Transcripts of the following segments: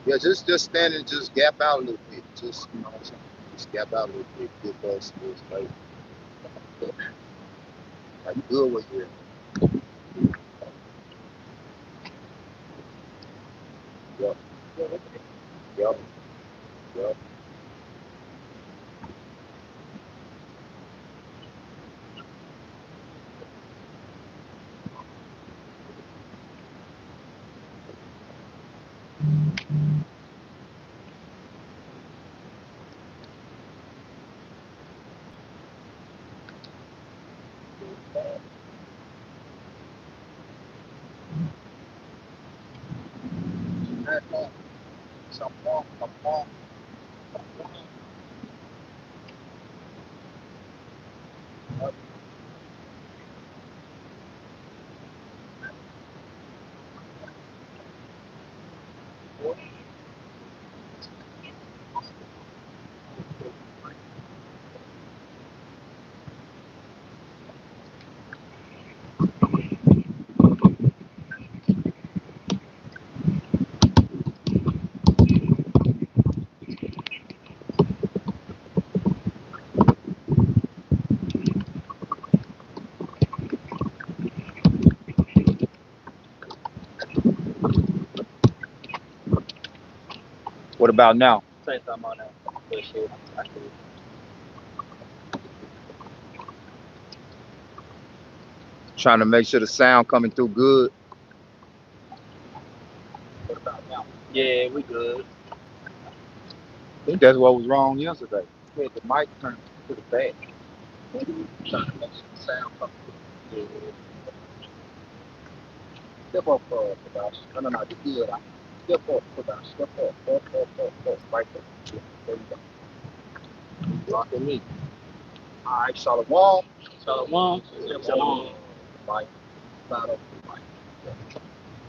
Yeah, just stand and just gap out a little bit. Just just gap out a little bit. Give us this like you good with you. Yep. Yep. Yep. What about now? Same time on that. For sure. Trying to make sure the sound coming through good. What about now? Yeah, we good. I think that's what was wrong yesterday. We had the mic turned to the back. Trying to make sure the sound comes through. Yeah. Step up, production. No, you good. Step up, production. Step up. Right there. Yeah, there you go. Rocking me. All right, Shalom. Shalom. Shalom. Mic. Side up the mic.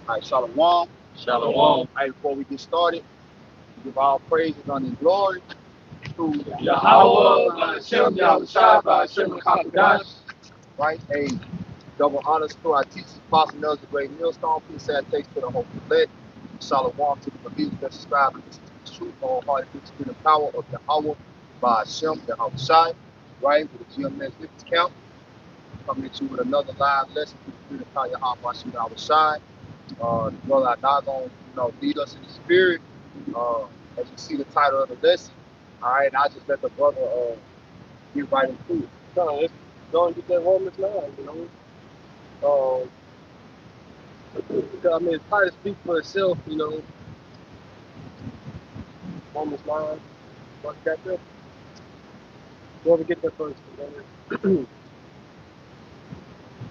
All right, Shalom. Shalom. All right, before we get started, give all praises, honor, and glory to Yahweh, Hashem, Yahushua, Hashem, Hakadosh. right? A double honors to our teachers, Apostle Nelson, the great millstone. Peace, salutation to the hope of elect. Shalom to the believers that subscribe and listen to the truth, wholehearted to the power of Yahweh by Hashem, Yahushua, right? With the GMS Fitness Count. Coming at you with another live lesson through the power of Yahweh, Yahushua. The brother not going to lead us in the spirit. As you see the title of the lesson. All right, and I'll just let the brother get right into it. So let's go and get that Romans 9, you know. I mean, it's probably speak for itself, you know. Romans 9. What got there? Go and get that first.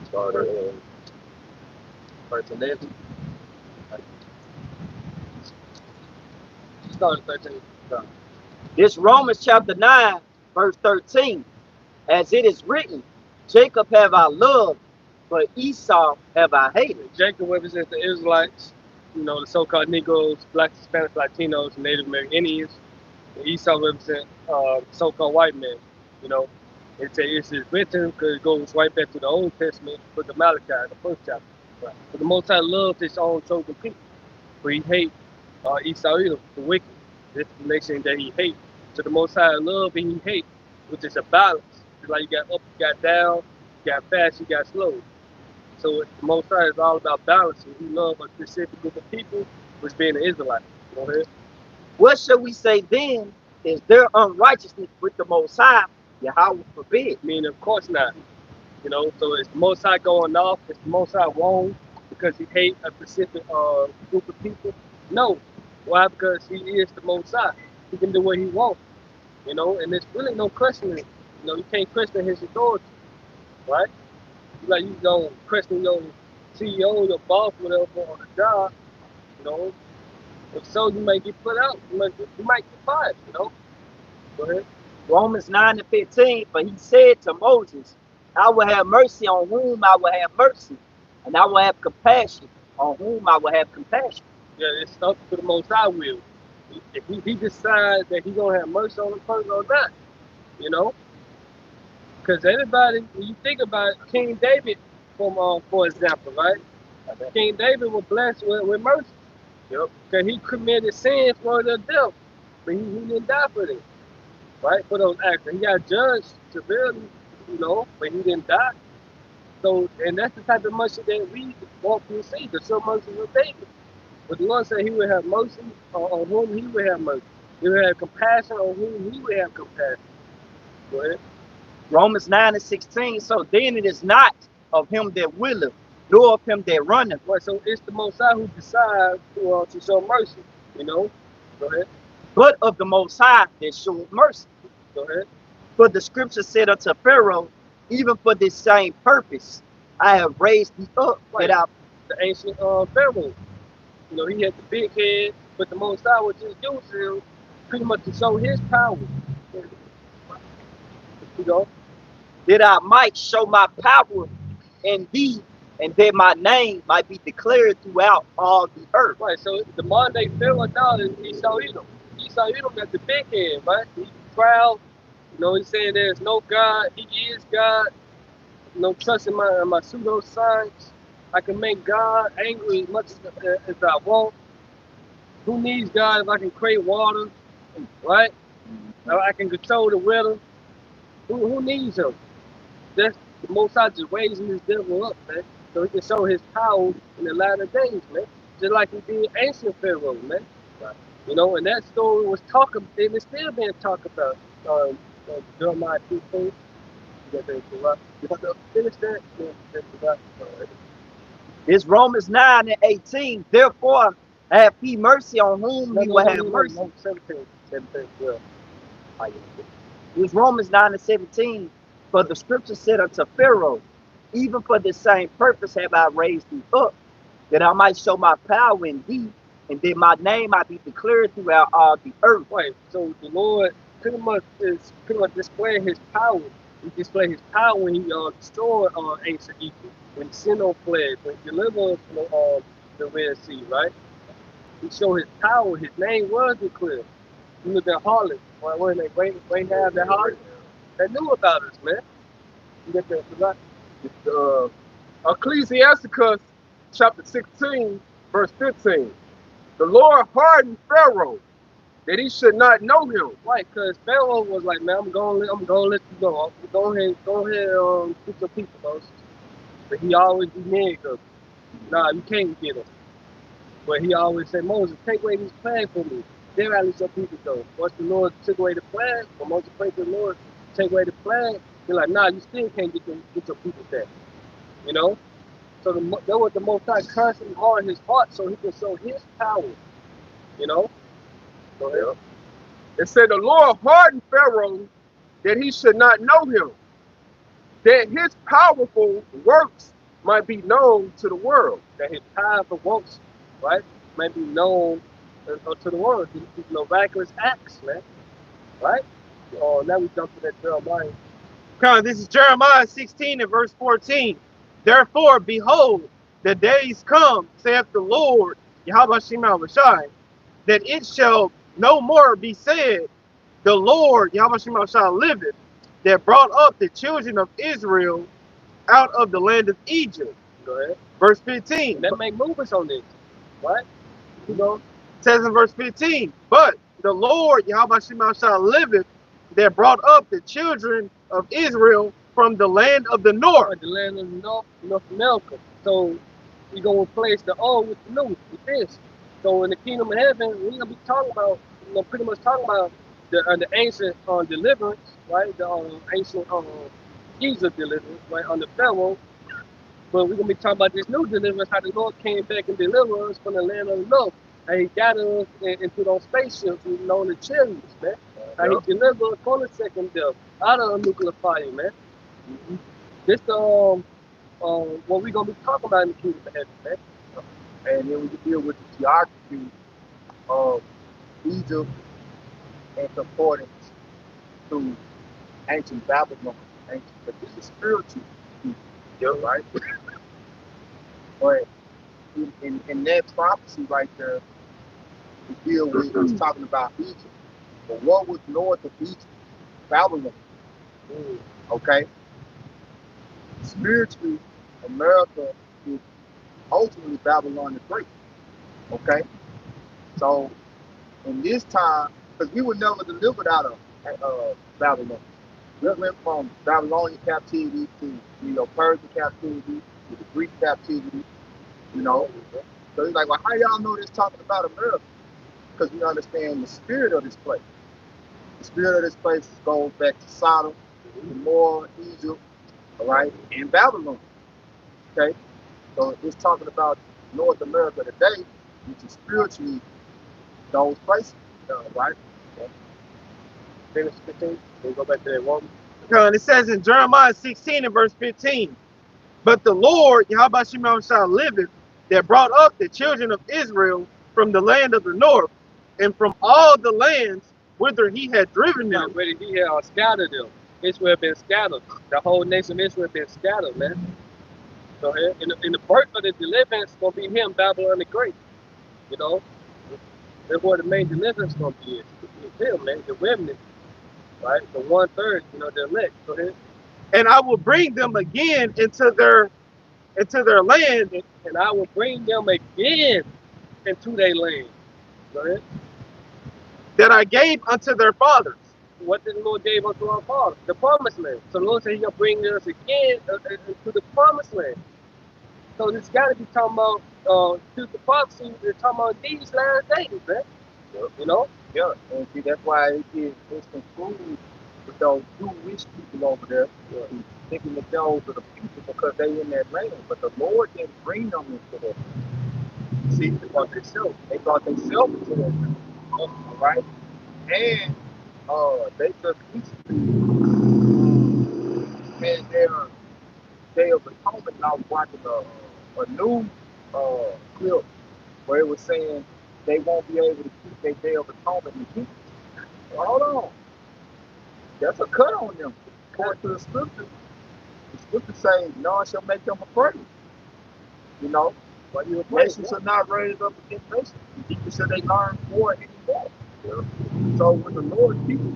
Start at Verse 11. Start at 13. This Romans chapter 9, verse 13. As it is written, Jacob have I loved, but Esau have I hated. Jacob represents the Israelites, you know, the so-called Negroes, Black, Spanish, Latinos, and Native American Indians. And Esau represents so-called white men, you know. It's written because it goes right back to the Old Testament with the Malachi, the first chapter. Right. But the Most High loved his own chosen people, but he hates Esau, the wicked. This is the nation that he hates. So the Most High love and he hate, which is a balance. It's like you got up, you got down, you got fast, you got slow. So the Most High is all about balancing. He loves a specific group of people, which being the Israelites. Go ahead. What shall we say then? Is there unrighteousness with the Most High? Yahweh forbid. I mean, of course not. You know, so it's the Most High going off. It's the Most High wrong because he hates a specific group of people. No. Why? Because he is the Most High. He can do what he wants. You know, and there's really no questioning. You know, you can't question his authority, right? Like you don't question your CEO, your boss, whatever, on the job. You know, if so, you might get put out. You might get fired. You know. Go ahead. Romans 9 and 15. For he said to Moses, I will have mercy on whom I will have mercy, and I will have compassion on whom I will have compassion. Yeah, it's up to the Most High will. If he decides that he's gonna have mercy on the person or not, you know. Because everybody, when you think about King David, for example, right? King David was blessed with mercy. Yep. Because he committed sins for the death, but he didn't die for them, right? For those acts. He got judged severely, but he didn't die. So, and that's the type of mercy that we want to receive, the sure mercy of David. But the Lord said he would have mercy on whom he would have mercy. He would have compassion on whom he would have compassion. Go ahead. Romans 9:16. So then it is not of him that willeth, nor of him that runneth, Right, so it's the Most High who decides to show mercy. Go ahead. but of the Most High that showeth mercy. Go ahead. For the scripture said unto Pharaoh, even for this same purpose, I have raised thee up, Right. that I The ancient Pharaoh. He had the big head, but the Most High was just using him pretty much to show his power. You know? that I might show my power in thee, and that my name might be declared throughout all the earth. Right, so the modern day Pharaoh now is Esau Edom. Esau Edom got the big head, right? He's proud. He's saying there's no God. He is God. No trust in my pseudo science. I can make God angry as much as I want. Who needs God if I can create water, right? I can control the weather. Who needs him? That's the Most High just raising this devil up, man, so he can show his power in the latter days, man. Just like he did ancient Pharaoh, man. Right. And that story was talked about, and it's still being talked about. Jeremiah 15. You got to finish that. It's Romans 9:18. Therefore, have he mercy on whom he will have mercy. No, 17, well. It's Romans 9:17. For the scripture said unto Pharaoh, even for this same purpose have I raised thee up, that I might show my power in thee, and that my name might be declared throughout all the earth. Right. So the Lord pretty much displaying his power. He displayed his power when he destroyed ancient Egypt, when Sinnoh fled, when he delivered the Red Sea, right? He showed his power. His name was declared. You look at harlot. When they wait have the harlot, they knew about us, man. You get that right? Ecclesiasticus chapter 16, verse 15. The Lord hardened Pharaoh that he should not know him. Right, because Pharaoh was like, man, I'm gonna let you go. Go ahead, get your people, bro. But he always be mad because, nah, you can't get him. But he always said, Moses, take away these plagues from me. Then I let your people go. Once the Lord took away the plague, or Moses prayed to the Lord, take away the plague, they're like, nah, you still can't get your people back. So that was the Most High constantly harden his heart so he can show his power. Go ahead. It said the Lord hardened Pharaoh that he should not know him, that his powerful works might be known to the world. That his powerful works, right, might be known to the world. His miraculous acts, man. Right? Now we jump to that Jeremiah. This is Jeremiah 16 and verse 14. Therefore, behold, the days come, saith the Lord, Yahweh Shema Rashai, that it shall no more be said, the Lord, Yahweh Shema Rashai, liveth, that brought up the children of Israel out of the land of Egypt. Go ahead. Verse 15. That make movements on this, right? Says in verse 15, but the Lord, Yahweh Shema Rashai, liveth, that brought up the children of Israel from the land of the north. Right, the land of the North America. So we're going to replace the old with the new, with this. So in the kingdom of heaven, we're going to be talking about, pretty much talking about the ancient deliverance, right? The ancient Egypt deliverance, right, under Pharaoh. But we're going to be talking about this new deliverance, how the Lord came back and delivered us from the land of the north. How he got us into those spaceships, the chariots, man. How he delivered us from the second death, out of a nuclear fire, man. This what we're gonna be talking about in the kingdom of heaven, man. And then we can deal with the geography of Egypt and concordance to ancient Babylon. But this is spiritual, right? But in that prophecy right there, we deal with it's talking about Egypt. But what was north of Egypt? Babylon. Okay? Spiritually, America is ultimately Babylon the Great. Okay? So in this time, because we were never delivered out of Babylon. We went from Babylonian captivity to Persian captivity to the Greek captivity, you know. So he's like, well, how y'all know this talking about America? Because we understand the spirit of this place. The spirit of this place goes back to Sodom, Gomorrah, Egypt, all right, and Babylon. Okay, so it's talking about North America today, which is spiritually those places, right? Genesis 15. We go back to that woman. And it says in Jeremiah 16 and verse 15, but the Lord, Yahweh shall liveth, that brought up the children of Israel from the land of the north, and from all the lands whither he had driven them. Where he had scattered them. Israel had been scattered. The whole nation of Israel had been scattered, man. So in the birth of the deliverance is gonna be him, Babylon the Great. You know, that's where the main deliverance is gonna be. It's him, man, the remnant, right? The 1/3, you know, the elect. Go ahead. And I will bring them again into their land, and I will bring them again into their land. Go ahead. That I gave unto their fathers. What did the Lord gave unto our fathers? The promised land. So the Lord said He's gonna bring us again to the promised land. So this got to be talking about to the prophecy. They're talking about these last days, man. You know? Yeah, and see that's why it's confused with those Jewish people over there, thinking that those are the people because they in that land. But the Lord didn't bring them into that. See, they brought themselves into that land. All right? And they just recently had their Day of Atonement. And I was watching a new clip where it was saying they won't be able to keep their Day of Atonement in peace. Hold on. That's a cut on them. According to the scriptures say, none shall make them afraid. You know? But nation shall not raise up against nation. People said they learn more anymore. So when the Lord people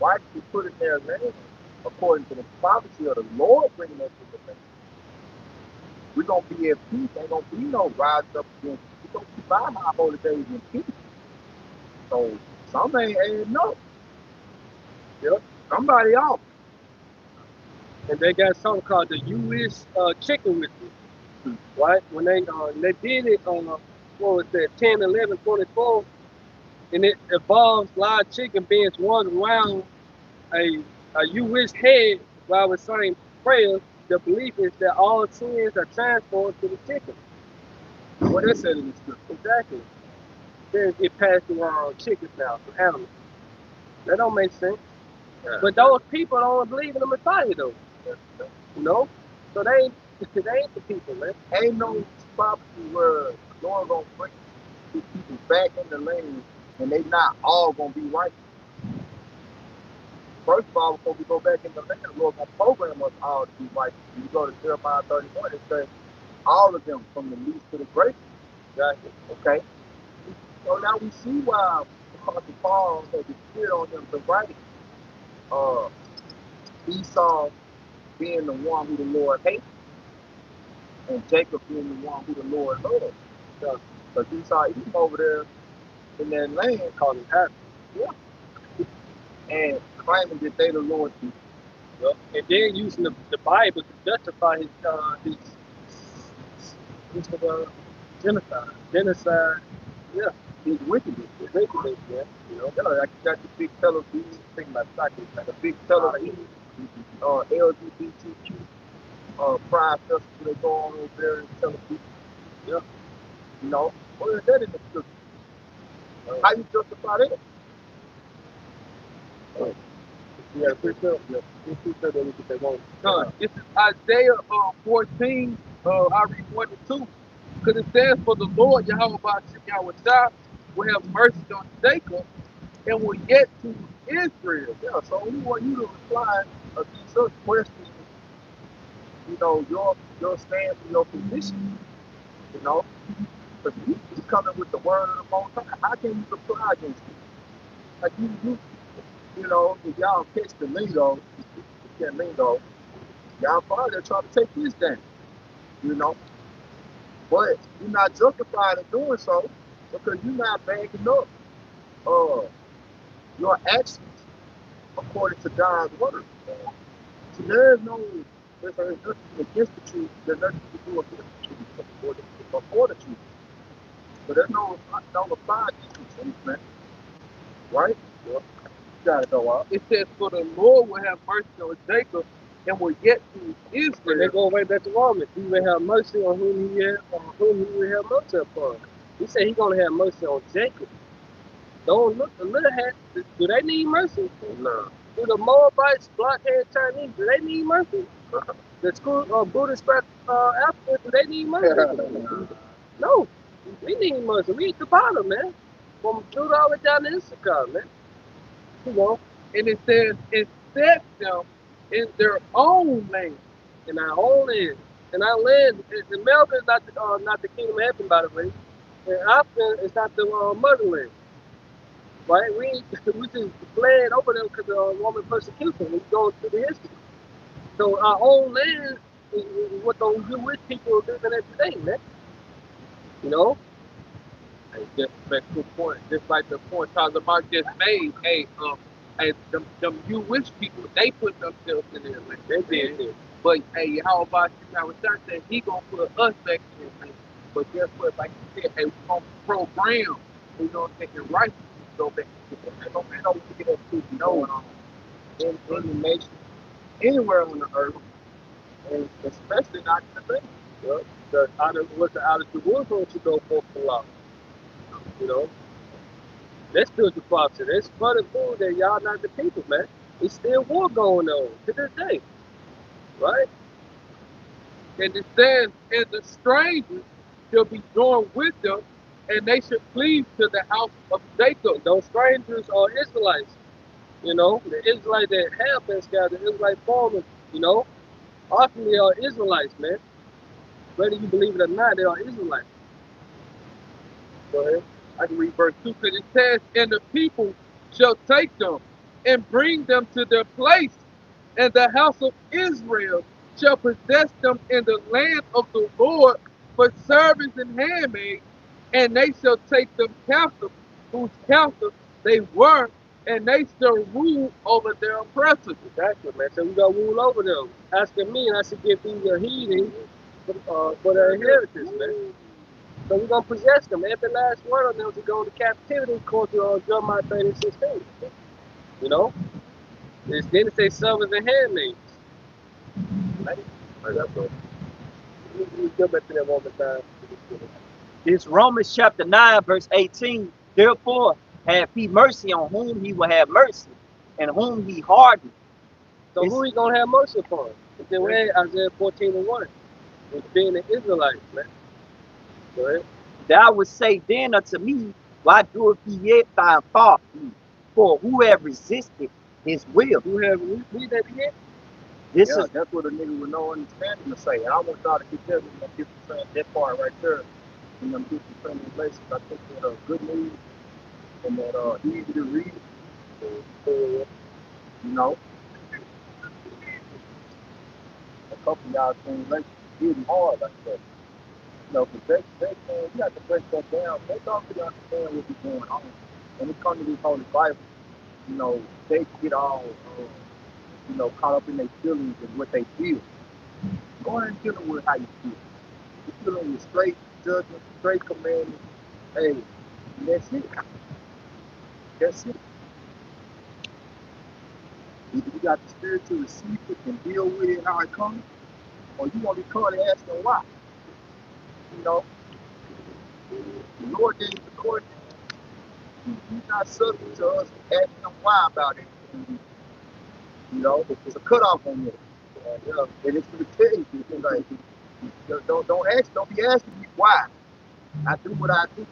rightly put in their land, according to the prophecy of the Lord bringing us to the land, we're going to be at peace. Ain't going to be no rise up against. We're going to keep our holy days in peace. So some ain't no. Yep. Somebody off. And they got something called the U.S. Chicken Whistle. Right? When they did it on, what was that, 10, 11, 24, and it involves live chicken being swung around a U.S. head while we're saying prayers. The belief is that all sins are transferred to the chicken. What they said in the scripture. Exactly. Then it passed around chickens now, from animals. That don't make sense. Yeah. But those people don't believe in the Messiah, though. You know? So they ain't the people, man. Ain't no prophecy where the Lord gonna bring these people back in the land and they not all gonna be right. First of all, before we go back in the land, the Lord gonna program us all to be right. When you go to Jeremiah 31, it says all of them from the least to the greatest. Exactly. Okay? So now we see why Apostle Paul had the spirit on them to write Esau being the one who the Lord hates, and Jacob being the one who the Lord loves. Because Esau, he's over there in that land called it Happy. Yeah. And claiming that they the Lord's people. Yep. And then using the Bible to justify his genocide. Yeah. His wickedness. Yeah. You know, like you got the big television thing like a big television, LGBTQ pride festival they go on over there and tell people. Yeah. You know, what is that in the scripture? How you justify that? Yeah, precept. Yeah, precept that we could take on. This is Isaiah 14. I read 1 and 2. Because it says, for the Lord Yahweh will have mercy on Jacob and will yet to Israel. Yeah, so we want you to reply to such questions, you know, your stance and your position, you know. Because you coming with the word of the Most High. How can you reply against it? Like you know, if y'all catch the lingo, y'all probably trying to take this down, you know. But you're not justified in doing so because you're not backing up uh, your actions according to God's word. So there's nothing against the truth. There's nothing you can do against the truth before the truth. But there's no apply against the truth, man. Right? Yeah. You gotta go out. It says, for the Lord will have mercy on Jacob and will yet to Israel. And they go right back to Romans. He will have mercy on whom he will have mercy upon. He said he's gonna have mercy on Jacob. Don't look the little hat. Do they need mercy? No. Do the Moabites, blockhead Chinese, do they need mercy? The school Buddhist Africans, do they need mercy? No. We need mercy. We eat the bottom, man. From Judah all the way down to Issachar, man. You know, and it says it set them in their own land, in our own land. And our land, America is not the kingdom of heaven, by the way. And Africa is not the motherland. Right? We just fled over them because of Roman persecution. We go through the history. So our own land is what those Jewish people are living at today, man. You know? Hey, just back to the point, just like the point Tyler Mark just made. Hey, them Jewish people, they put themselves in there, like They did it. But hey, how about you now? With that said, he gonna put us back in there. But guess what? Like you said, hey, we gonna program. We gonna take it right. Go back. They don't get us to know in the nation, anywhere on the earth, and especially not in the nation. Well, out of Jerusalem to go forth the law. You know? That's spiritual prophecy. That's further proof that y'all not the people, man. It's still war going on to this day. Right? And it says, and the strangers shall be joined with them, and they should cleave to the house of Jacob. Those strangers are Israelites. You know, the Israelites that have been scattered, the Israelite farmers, you know, often they are Israelites, man. Whether you believe it or not, they are Israelites. Go ahead. I can read verse 2 because it says, and the people shall take them and bring them to their place, and the house of Israel shall possess them in the land of the Lord for servants and handmaids, and they shall take them captive, whose captive they were, and they shall rule over their oppressors. Exactly, man. So we got to rule over them. Asking me, and I should give these a heathen for their inheritance, man. So we're going to possess them. Every last one of them to go into captivity according to Jeremiah 30:16. You know? Then it says servants and handmaids. We go back to that one more time. It's Romans chapter 9, verse 18. Therefore, have he mercy on whom he will have mercy, and whom he hardened. So who he going to have mercy upon? It's in Isaiah 14:1. It's being an Israelite, man. Go ahead. Thou would say then unto me, why doeth he yet find fault with me? For who have resisted his will? Who have read that again? This Yeah, is that's what a nigga with no understanding to say. And I want y'all to get that when get that part right there. And them different translations. I think that good news and that easy to read. You know, a couple of y'all translations getting hard like that. You know, because you have to break that down. They don't really understand what's going on. When it comes to this Holy Bible, you know, they get all, caught up in their feelings and what they feel. Go ahead and deal with how you feel. You're dealing with straight judgment, straight commandments. Hey, and that's it. That's it. Either you got the spirit to receive it and deal with it how it comes, or you want to be caught and asking why. You know, the Lord gave the Lord. He's not subject to us asking him why about it. You know, it's a cutoff on it. And it's for the tell you, it's like, don't be asking me why. I do what I do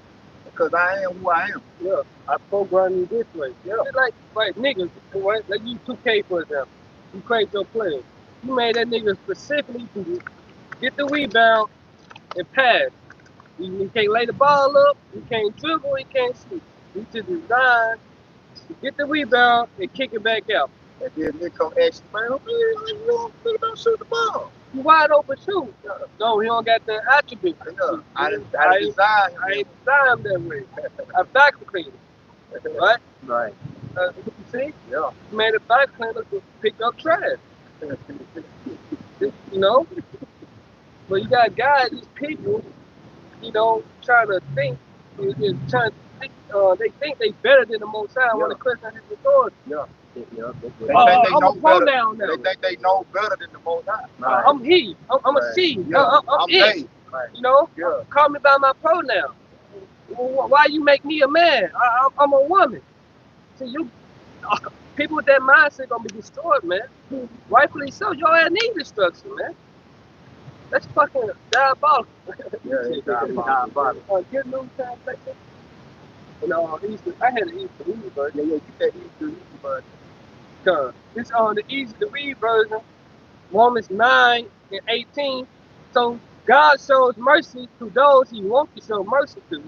because I am who I am. Yeah, I program you this way. Yeah. It's like niggas, right? Like you 2K for example. You create your player. You made that nigga specifically to get the rebound and pass. He can't lay the ball up, he can't dribble, he can't shoot. He just designed to get the rebound and kick it back out. And then they come ask you, man, you don't think about shooting the ball. You wide open shoot. No, he don't got the attribute. Yeah, I didn't I design him. ain't designed that way. I vacuum cleaner, right? Right. You see, Yeah. he made a vacuum cleaner to pick up trash. You know, but you got guys, these people, you know, trying to think, trying to think, they think they better than the Most High when the question is authority. Yeah. Yeah, that's They what think they I'm know a better. pronoun now. They think they know better than the Most High. Right. I'm he. I'm a Right. she. Yeah. I'm it. they. You know, Yeah. call me by my pronoun. Why you make me a man? I'm a woman. See, you people with that mindset gonna be destroyed, man. Rightfully so. Y'all ain't need destruction, man. That's fucking diabolical. Yeah, it's diabolical. Good news translation. You know, I had an easy to read version. Yeah, you said easy, but It's on the easy to read version, Romans 9:18. So God shows mercy to those He wants to show mercy to.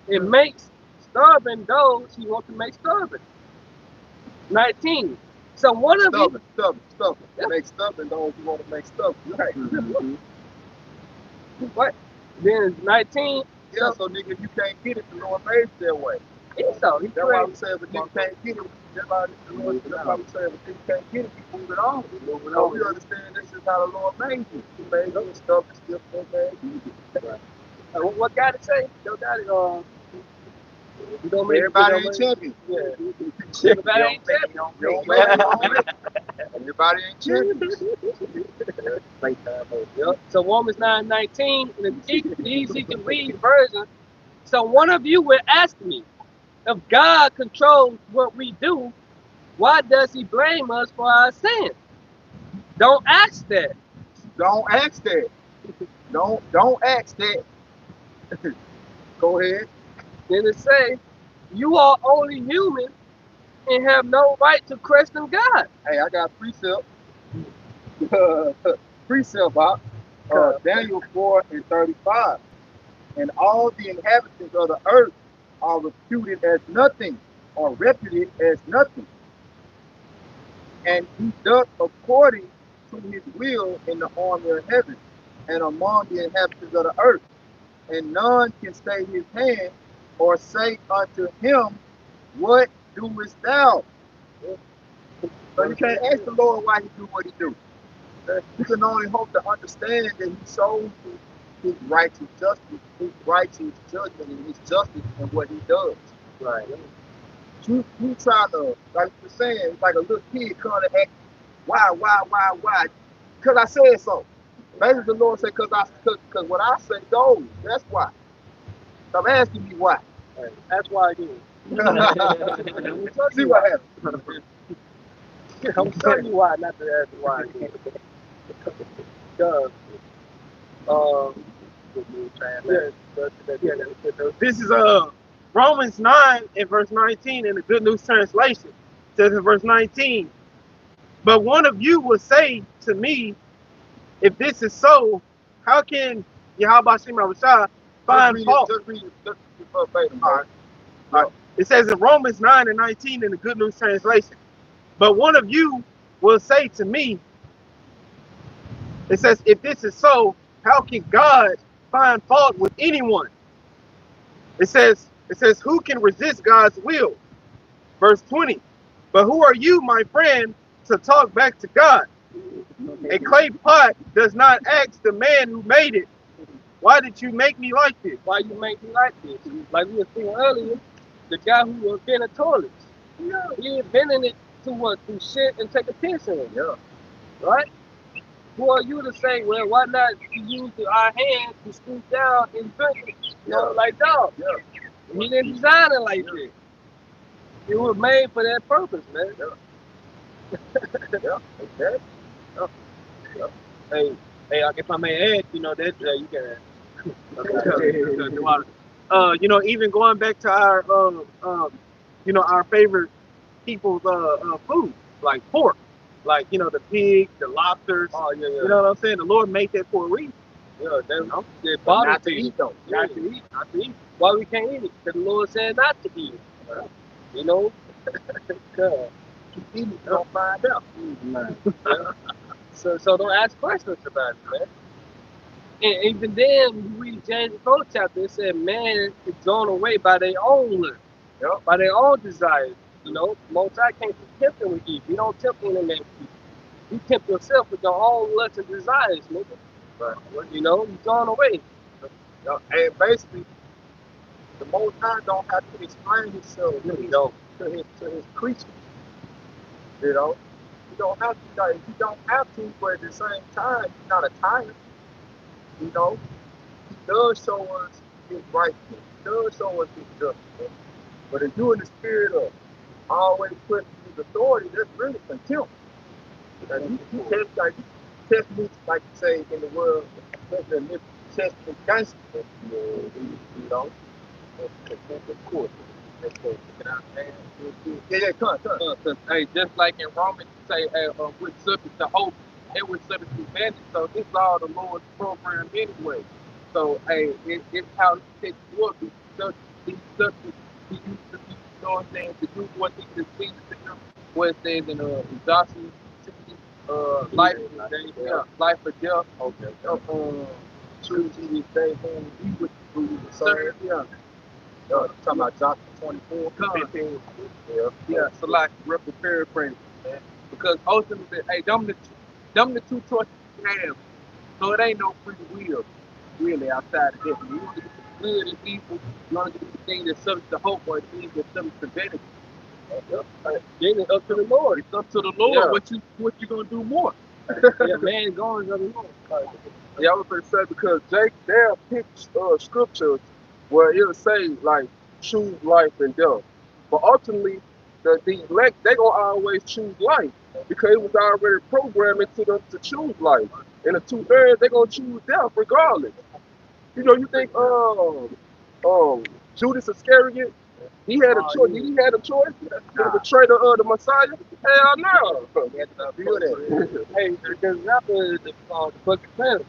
It makes stubborn those He wants to make stubborn. 19. So one of you, stubborn. Yeah. Make stubborn those who want to make stubborn. Right. Mhm. what? Then 19. Yeah, so nigga, you can't get it, the Lord made it that way. So he That's why created. we say if a nigga can't get it, that's why we say if a nigga can't get it, you move it on. So we understand this is how the Lord made you. He made you stubborn, stiff, man. What God is saying? Your God is you don't make Everybody ain't champion. Yeah. Everybody ain't champion. You don't make it. Everybody ain't champion. Yep. So Romans 9:19 in the easy to read version. So one of you will ask me, if God controls what we do, why does He blame us for our sin? Don't ask that. Don't ask that. Don't ask that. Go ahead. Then it say, you are only human and have no right to question God. Hey, I got precept. Precept, Bob. Daniel 4:35. And all the inhabitants of the earth are reputed as nothing, or reputed as nothing. And he doth according to his will in the army of heaven and among the inhabitants of the earth. And none can stay his hand or say unto him, what doest thou? So you can't ask the Lord why he do what he do. You can only hope to understand that he shows you his righteous justice, his righteous judgment, and his justice in what he does. Right. You try to, like you're saying, it's like a little kid trying to act, why? Because I said so. Maybe the Lord said, because what I say goes. That's why. So I'm asking you why. That's why I do it. See what happens. I'm telling you why, not to ask why I do it. Because, This is Romans 9 and verse 19 in the Good News Translation. It says in verse 19, but one of you will say to me, if this is so, how can Yahweh Shem Rashah find fault? Just read verbatim. All right. It says in Romans 9 and 19 in the Good News Translation, but one of you will say to me, it says, if this is so, how can God find fault with anyone? It says, who can resist God's will? Verse 20, but who are you, my friend, to talk back to God? A clay pot does not ask the man who made it, why did you make me like this? why you make me like this? Like we were saying earlier, the guy who invented toilets. Yeah. He invented it to what? To shit and take a piss in it. Yeah. Right? Who are you to say, well, why not use our hands to scoop down and drink it? You know, like dog. Yeah. He didn't design it like this. It was made for that purpose, man. Yeah. Okay. Hey, if I may add, you know, that you can. You know, even going back to our you know, our favorite people's food, like pork, like, you know, the pig, the lobsters. Oh yeah. You know what I'm saying? The Lord made that for a reason. Yeah, they bought Not it to to eat though. Not to eat. Not to eat. Why we can't eat it? Because the Lord said not to eat it. You know? Keep eating, you don't find out. So don't ask questions about it, man. And even then, when you read James the 4th chapter, it said man is drawn away by their own lust, by their own desires. You know, Most High can't be tempted with you. You don't tempt any man. You tempt yourself with your own lust and desires, nigga. Right. You know, you're drawn away. And basically, the Most High don't have to explain himself to his creatures. You know, you don't have to. Like, you don't have to, but at the same time, he's not a tyrant. You know, he does show us his righteousness. He does show us his justice. But if you're in the spirit of always putting his authority, that's really contempt. And you test me, like you say in the world, especially in this Testament gangster, you know. Of course. Yeah, come. Hey, just like in Romans, say, we're subject to hope and we're subject to vanity. So this is all the Lord's program anyway. So, hey, it's how he takes you up. He's subject. He used to be, you know what I'm saying, to do what he is pleasing to him. What it says in Joshua 16, life or death. Okay. True to this day, whom we would serve. Yeah. Talking about Joshua 24, 15. Yeah, so like roughly paraphrasing, man. Because ultimately, hey, them the two choices you have. So it ain't no free will, really, outside of this. You want to get the good and evil, you want to get the thing that's subject to hope or things that's subject to vanity. Then it's up to the Lord. It's up to the Lord Yeah. what you gonna do more. Yeah, man, going to the Lord. Yeah, I was gonna say because Jake they'll pick scriptures where it'll say like choose life and death. But ultimately the elect they gonna always choose life because it was already programmed into them to choose life. And the 2/3 they gonna choose death regardless. You know, you think Judas Iscariot, he had a choice. Did he have a choice to betray the Messiah? Hell no. Hey, the example is the bucket panther.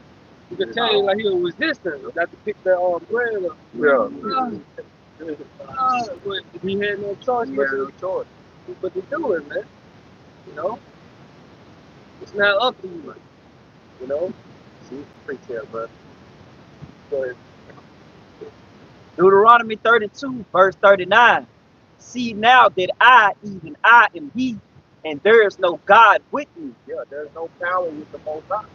You can tell you like he was resistant not to pick that bread up. Yeah. But he had no choice but to do it, man. You know? It's not up to you, you know? See, preach here, bro. Go ahead. Deuteronomy 32, verse 39. See now that I, even I, am he, and there is no God with me. Yeah, there's no power with the Most High.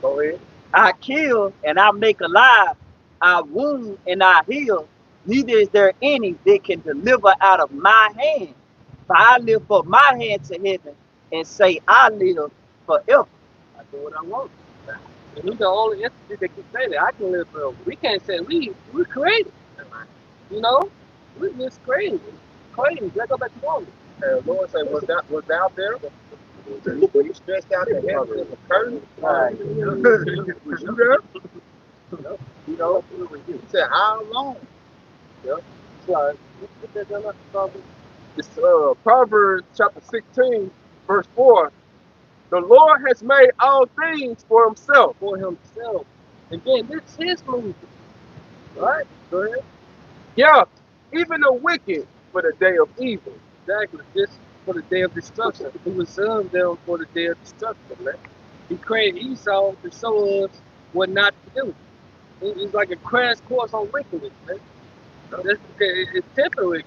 Go ahead. I kill and I make alive. I wound and I heal. Neither is there any that can deliver out of my hand. For I lift up my hand to heaven and say, I live forever. I do what I want. And he's the only entity that can say that. I can live forever. We can't say we created. You know? We just crazy. Crazy. Let's go back to Rome. And the Lord said, was out there? When you stretched out the heaven as a curtain? Right. Was you there? You know, he said, how long? It's like, put that down at the top. It's Proverbs chapter 16, verse 4. The Lord has made all things for himself. For himself. Again, this is his movie. Right? Go ahead. Yeah, even the wicked for the day of evil. Exactly. Just for the day of destruction. He reserved them for the day of destruction, man. He created Esau to show us what not to do. It's like a crash course on wickedness, man. It's temporary.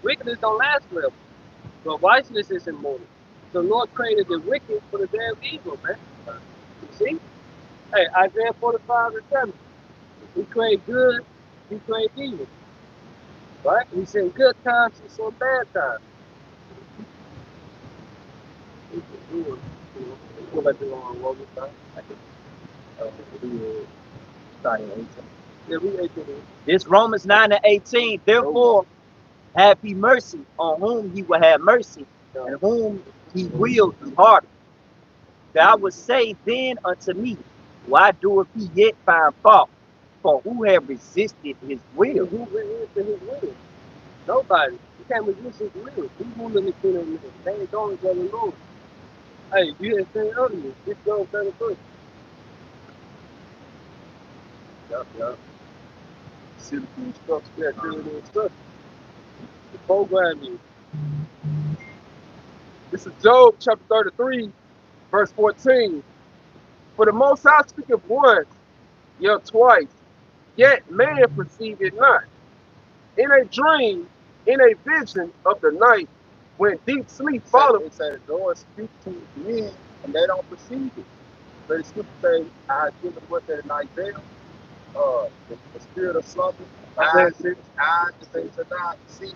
Wickedness don't last forever. But righteousness is immortal. The Lord created the wicked for the day of evil, man. You see? Hey, Isaiah 45 and 7. He created good, he created evil. Right? He sent good times, he sent bad times. Go back to Romans 9. Starting 18. Yeah, we 18. This Romans 9 and 18. Therefore, have he mercy on whom he will have mercy, and whom he will he pardon. Thou would say then unto me, why doeth he yet find fault? For who have resisted his will? Who resisted his will? Nobody. You can't resist his will. He's ruling the kingdom of man. They ain't going to the Lord. Hey, you had said earlier, this goes 33. Yup. Simple instruction. Yeah, simple instruction. The program you. This is Job chapter 33, Verse 14. For the Most High speaketh once, yet twice, yet man perceive it not. In a dream, in a vision of the night, when deep sleep followeth. It said the Lord speak to men and they don't perceive it. But the scripture say, I give them what that in Isaiah, the spirit of slumber, eyes that they shall not see,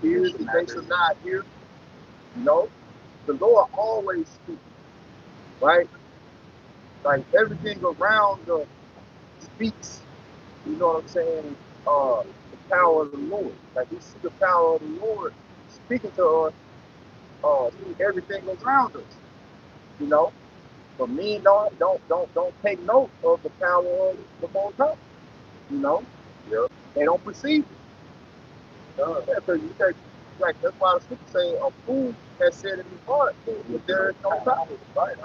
ears that they shall not hear. You know, the Lord always speaks, right? Like everything around us speaks. You know what I'm saying? The power of the Lord. Like we see the power of the Lord speaking to us, through everything around us. You know, but men don't take note of the power of the Most High. You know, yeah, they don't perceive it. Like that's why the scripture say a fool has said in his heart, but there is no power, right?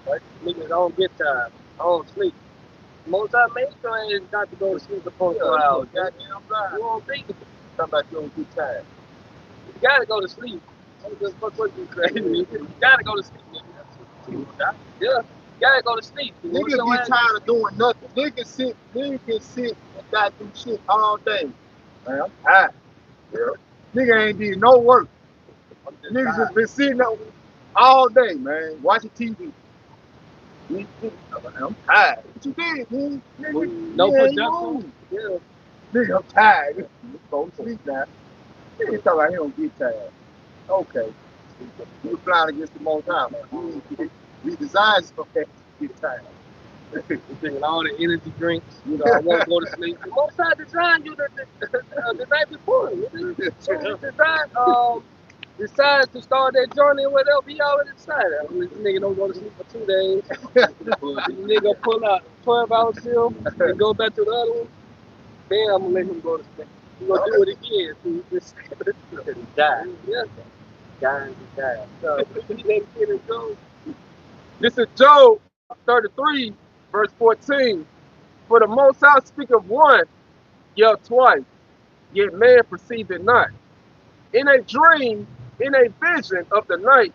Right? Niggas don't get tired. I don't sleep. Most time, make sure is not to go to sleep for 4 hours. Goddamn right. You won't think it. Talking about you don't get tired. You gotta go to sleep. Don't just fuck what you crazy. You gotta go to sleep, nigga. Yeah. You gotta go to sleep. Niggas get tired of doing nothing. Niggas can sit and not do shit all day. Man, I'm tired. Yeah. Nigga ain't did no work. Niggas just been sitting up all day, man, watching TV. I'm tired. What you did, man? Nigga, no production. Yeah. Nigga, I'm tired. Go to sleep now. Nigga talking about he don't get tired. Okay. You're flying against the Most High, man. We designed for that to get tired. Drinking all the energy drinks, you know, I won't go to sleep. Most I designed you the night before. So decide to start that journey or whatever, he already decided. I mean, this nigga don't go to sleep for 2 days. This nigga pull out 12-hour shift and go back to the other one. Then I'm gonna let him go to sleep. He's gonna do it again. He died. Yeah. Dying to die. So he let it go. This is Job 33, verse 14. For the Most High speaketh once, yet twice, yet man perceive it not. In a dream, in a vision of the night,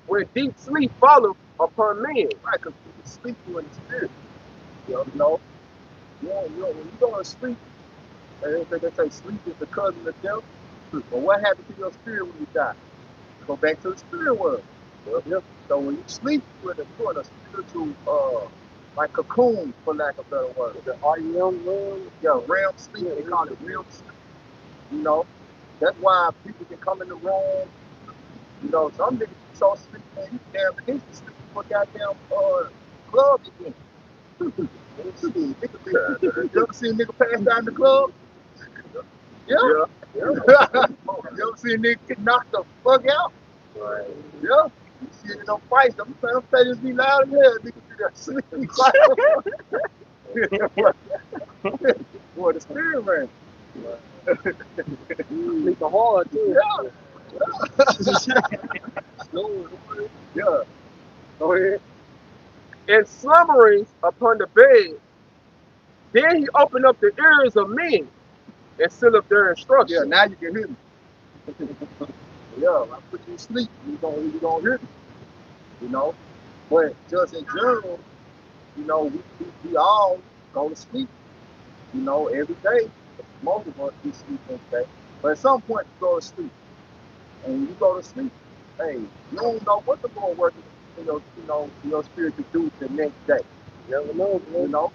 when deep sleep followeth upon men. Right, because people sleep you in the spirit. You know? When you go to sleep, they say sleep is the cousin of death. But what happens to your spirit when you die? You go back to the spirit world. Yeah. So when you sleep, you're in a spiritual, like cocoon, for lack of a better word. The REM realm? Yeah, realm sleep. They call it realm sleep. You know? That's why people can come in the room. You know, some niggas so sleep, man, you damn niggas sleep for goddamn club again. You ever seen a nigga pass out in the club? Yeah. You ever seen a nigga get knocked the fuck out? Right. Yeah. You see it in them fights. I'm saying this be loud as hell. Niggas do that sleep. Boy, the spirit man. Sleep hard too. Yeah. Go ahead. And slumberings upon the bed. Then he opened up the ears of men and sealed up their instructions. Yeah, now you can hear me. Yeah, I put you to sleep. You don't hear me. You know? But just in general, you know, we all go to sleep. You know, every day. Most of us do sleep every day. But at some point you go to sleep. And when you go to sleep, hey, you don't know what the Lord working in your spirit to do the next day. You never know, bro. You know?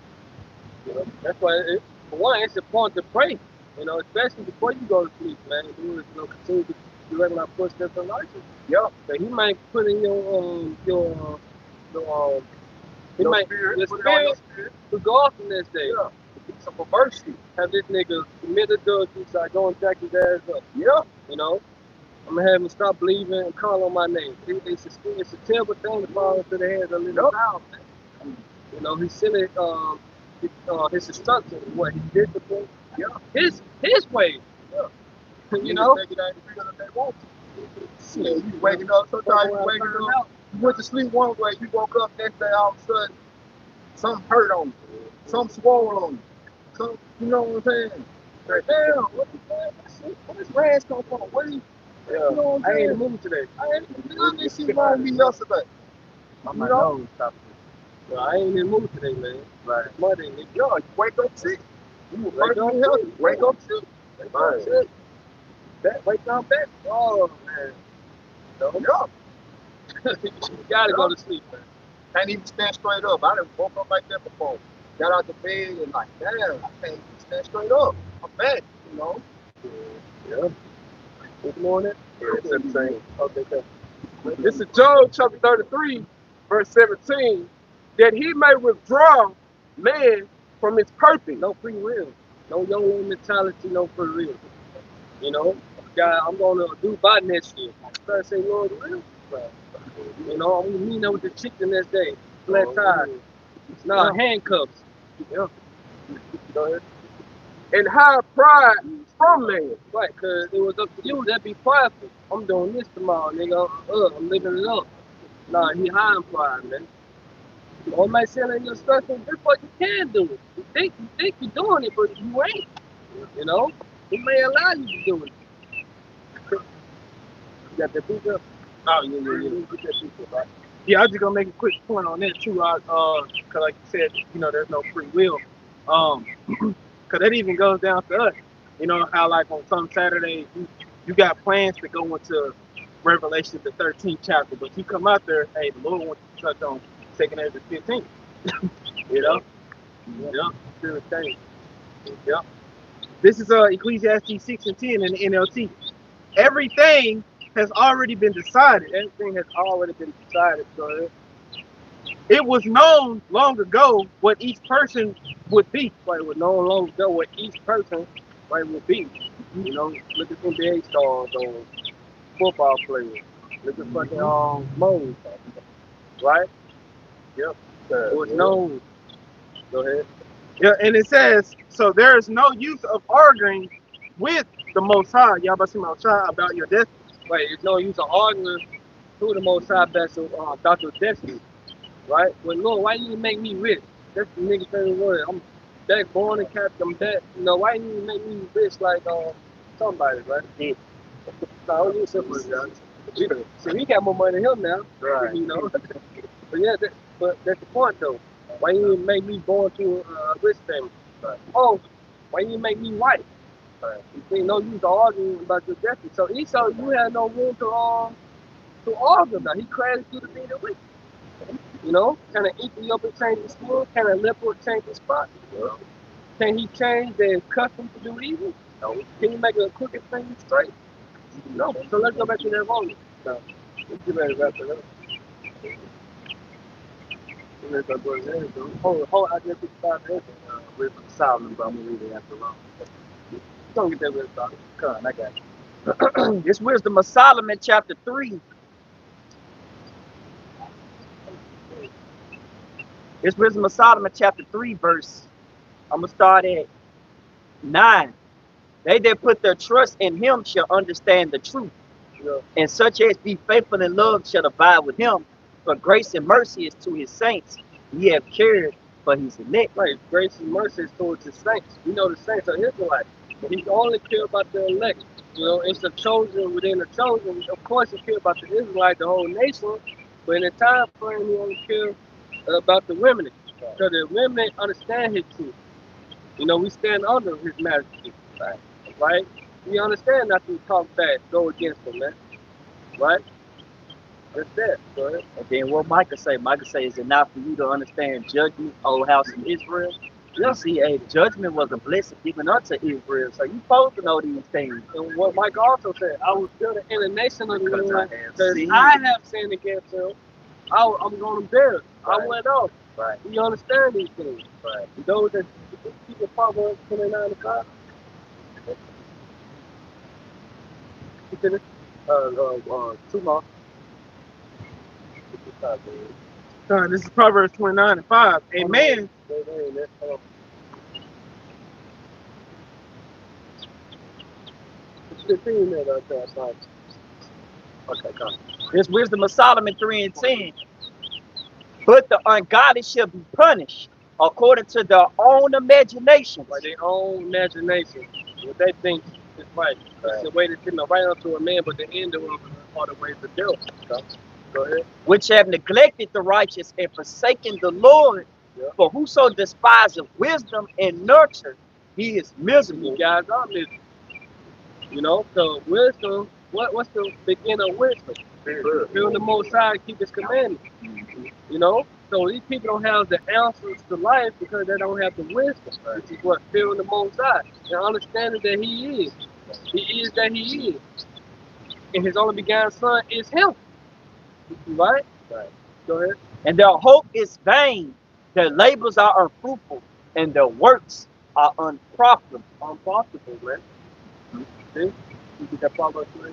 That's why, for one, it's important to pray. You know, especially before you go to sleep, man. Continue to do regular footsteps in righteousness. Yeah. So he might put in your spirit to go off the next day. Yeah. It's a perversity. Have this nigga commit adultery, so I go and jack his ass up. Yeah. You know? I'm gonna have him stop believing and call on my name. It's a terrible thing to fall into the hands of living child, man. You know, he's silly his instructions, what he disciplined. Yeah. His way. Yeah. You know? Make it ain't real if they want to. Yeah, you waking up, sometimes you waking up, you went to sleep one way, you woke up next day, all of a sudden, something hurt on you, something swole on you, something, you know what I'm saying? Like, damn, what the fuck? Where this rash come from? Where you know what I'm I ain't in saying? the mood today. I ain't shit wrong with me yesterday. On You my know? nose, stop. Well, I ain't in the mood today, man. Right. It's Monday, nigga. Yo, you wake up sick. You Wake perfectly up healthy. sick. Wake up sick. Wake up sick. Wake up back. Oh, man. Yeah. You gotta go to sleep, man. Can't even stand straight up. I done woke up like that before. Got out the bed and like, damn, I can't even stand straight up. I'm back, you know. Yeah. Good morning. Yeah, it's the same. Okay, okay. This is Job chapter 33, verse 17. That he may withdraw man from his purpose. No free will. No YOLO mentality, no free will. You know? God, I'm gonna do by next year. I say, Lord, will. You know, I'm gonna meet up with the chick the next day. Flat tire. Nah, handcuffs. Yeah. Go ahead. And hide pride from man. Right, cause it was up to you, that'd be prideful. I'm doing this tomorrow, nigga. I'm living it up. Nah, he hiding pride, man. Or might say in your structure, this what you can do it. You think you're doing it, but you ain't. You know? He may allow you to do it. You got that book up? Oh, yeah. Get that book up, right? Yeah, I'm just gonna make a quick point on that too. Cause like you said, you know, there's no free will. Cause that even goes down to us. You know how like on some Saturdays you got plans to go into Revelation the 13th chapter, but you come out there, hey, the Lord wants you to touch on 2nd Ezra 15. You know? Yeah. Still the same. Yeah. This is Ecclesiastes 6 and 10 in the NLT. Everything has already been decided. Everything has already been decided, so It was known long ago what each person would be. it would no longer go what each person would be. You know, look at NBA stars or football players. Look at fucking modes, right? Yep. It was known. Go ahead. Yeah, and it says, so there is no use of arguing with the Most High, Yahweh Shai, about your destiny. Right, there's no use of arguing who the most high vessel, Dr. Destiny, right? Well, Lord, why you make me rich? That's the nigga favorite word. I'm back born and kept them back. You know, why you make me rich like somebody, right? Yeah. No, you simple guys. So we got more money than him now. Right. You know. But yeah, but that's the point though. Why you make me born to a rich family? Right. Oh, why you make me white? Right. You see, no use of arguing about your destiny. So Esau, you had no room to argue about. He crashed through the being the weak. You know, can an Ethiopian change his skin? Can a leopard change his spot? Yeah. Can he change their custom to do evil? No. Can he make a crooked thing straight? No. So let's go back to that moment. No. Let's get ready back to that. Hold, I just 55 minutes. Wisdom of Solomon, but I'm gonna read it after long. Don't get that wisdom. Come on, I got you. This Wisdom of Solomon, chapter 3. This Wisdom of Solomon, chapter 3, verse. I'm gonna start at 9. They that put their trust in him shall understand the truth. Yeah. And such as be faithful in love shall abide with him. For grace and mercy is to his saints. He have cared for his elect. Right, grace and mercy is towards the saints. We know the saints are Israelites. He only care about the elect. You know, it's the chosen within the chosen. Of course, he care about the Israelites, the whole nation. But in the time frame, he only care about the remnant. So the remnant understand his truth. You know, we stand under his majesty. Right? We understand not to talk bad, go against him, man. Right? That's that. Go ahead. And then what Micah say? Micah say, is it not for you to understand judgment, O house of Israel? You see, a judgment was a blessing given unto Israel. So you supposed to know these things. And what Mike also said, I was building in the nation of the Because Lord, I have because sinned. I have sinned against him. I'm going to bear it. I Right. went off. Right. You understand these things. Right. Those that keep the Proverbs 29 to 5. You finish? Two more. This is Proverbs 29 and 5. A man, Okay, come. This Wisdom of Solomon 3 and 10. But the ungodly shall be punished according to their own imagination. By their own imagination, what they think is right. It's the way to send right onto a man, but the end of it are the ways of devil. Go ahead. which have neglected the righteous and forsaken the Lord. Yeah. For whoso despiseth wisdom and nurture, he is miserable. You guys are miserable. You know, so wisdom, what's the beginning of wisdom? Fearing the Most High, keep His commandments. You know, so these people don't have the answers to life because they don't have the wisdom. Which is what fearing the Most High and understanding that He is. He is that He is, and His only begotten Son is Him. Right? Right. Go ahead. And their hope is vain, their labors are unfruitful, and their works are unprofitable. Unprofitable, man. See? You get that Proverbs 3.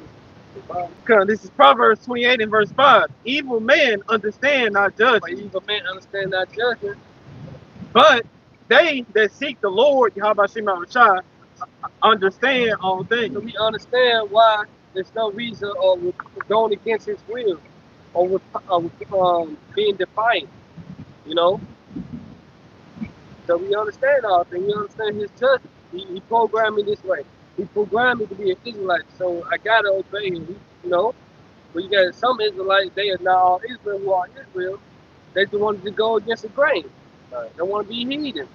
Because this is Proverbs 28 and verse 5. Evil men understand not But judgment, evil men understand that judgment. but they that seek the Lord, Yahweh Shai, understand all things. So we understand why there's no reason or we're going against His will or with being defiant, you know. So we understand all things. We understand His judgment. He programmed me this way. He programmed me to be an Israelite, so I gotta obey Him. You know, but you got some Israelites. They are not all Israel who are Israel. They just wanted to go against the grain. They want to be heathen,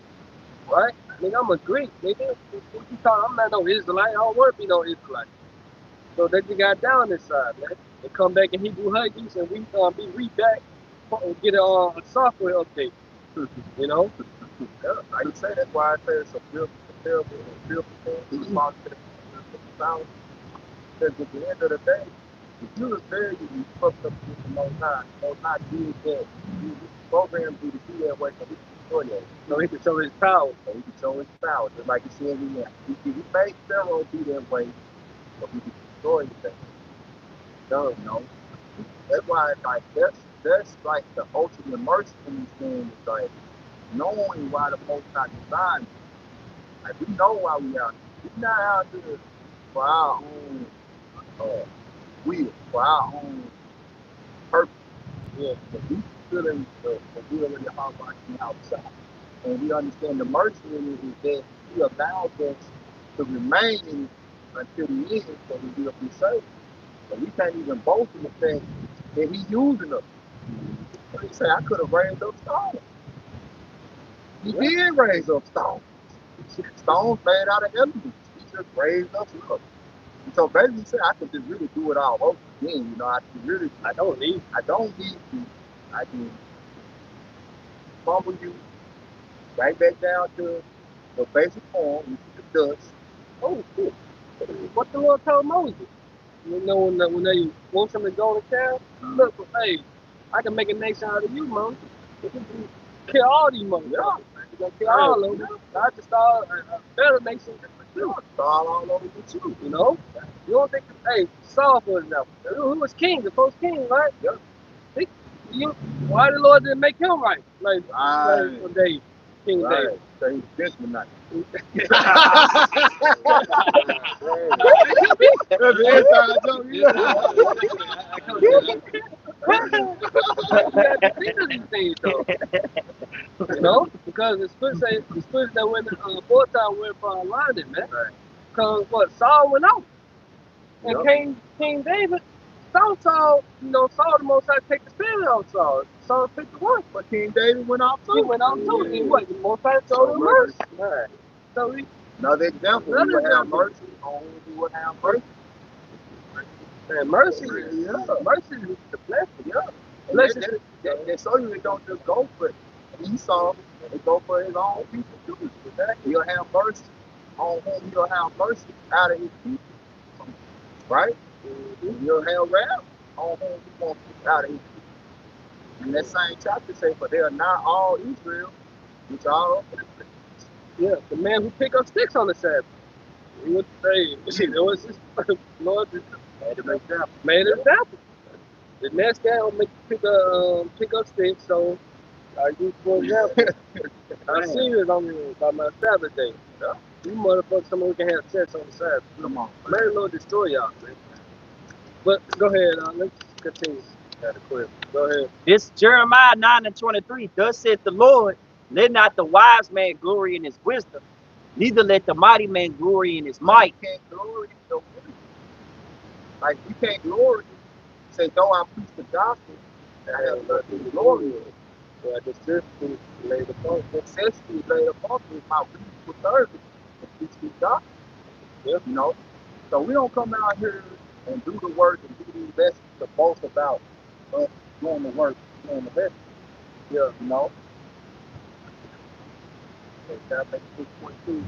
right? I mean, I'm a Greek. I'm not no Israelite. I don't want to be no Israelite. So they just got down this side, man. They come back in Hebrew Huggies and we be read back and get a software update. You know? Yeah, I can say that's why I say it's a beautiful thing to respond to the sound. Because at the end of the day, if you rebel, you fucked up with the Most High. The Most High did that. He programmed you to be that way so He can destroy that. So He can show His power. So He can show His power. Just like He said in the end. He made Pharaoh be that way so He can destroy that. So, you know, that's why like that's like the ultimate mercy in this thing is like knowing why the Most High designed it. Like we know why we out here. We're not out here for our own will, for our own purpose. Yeah. But we fulfilling the will of the heart on the outside. And we understand the mercy in it is that He allows us to remain in it until the end so we will be saved. So we can't even boast in the fact that He using us. He said, I could have raised up stones. He did raise up stones. Stones made out of elements. He just raised us up. And so basically he said I could just really do it all over again. You know, I don't need you. I can humble you right back down to the basic form, which is the dust. Oh, cool. What the Lord told Moses? You know, when they want him to go to town, look, hey, I can make a nation out of you, Moses. You can kill all these motherfuckers. Yeah. You gonna kill all of them. I just start a better nation than you. Start all over with you. You know? You don't think, hey, Saul, for example, who was king, the first king, right? Yeah. Why the Lord didn't make him right? Like Right. David, King Right. David. So he's Benjaminite. You know, because the spirit that went fourth time went from London, man. Right. Because what Saul went out, and Yep. King David, Saul, you know, Saul the Most High take the spirit out of Saul. Saul picked the one, But King David went off too. he went out too. And what? The Most High told him mercy. Right. So he, Another example, Another we would have example. mercy on who we would have mercy. man, mercy, Yeah. mercy is the blessing. Yeah. And Blessing. they show you it don't just go for Esau, it go for his own people too. He'll have mercy on whom he'll have mercy out of his people. Right? He'll have wrath on whom he wants out of his people. And that same chapter say, for they are not all Israel, which are of Israel. Yeah, the man who picked up sticks on the Sabbath. He would say, it was just, Lord just Made an example. made an example. The next guy will make you pick up sticks, so I use for example. I'm serious on me about my Sabbath day. Yeah. You motherfuckers, someone who can have sex on the Sabbath. Come on. May the Lord destroy y'all, man. But go ahead, let's continue. Go ahead. This Jeremiah 9 and 23, thus saith the Lord, let not the wise man glory in his wisdom, neither let the mighty man glory in his might. You can't glory in your wisdom. Like you can't glory say, though I preach the gospel, I have nothing to glory in. So I just simply laid upon it. Necessity laid upon me is my reasonable service to preach the gospel. Yep. You know? So we don't come out here and do the work and do the best to boast about us doing the work, doing the best. Yeah. You know? That makes a good point too.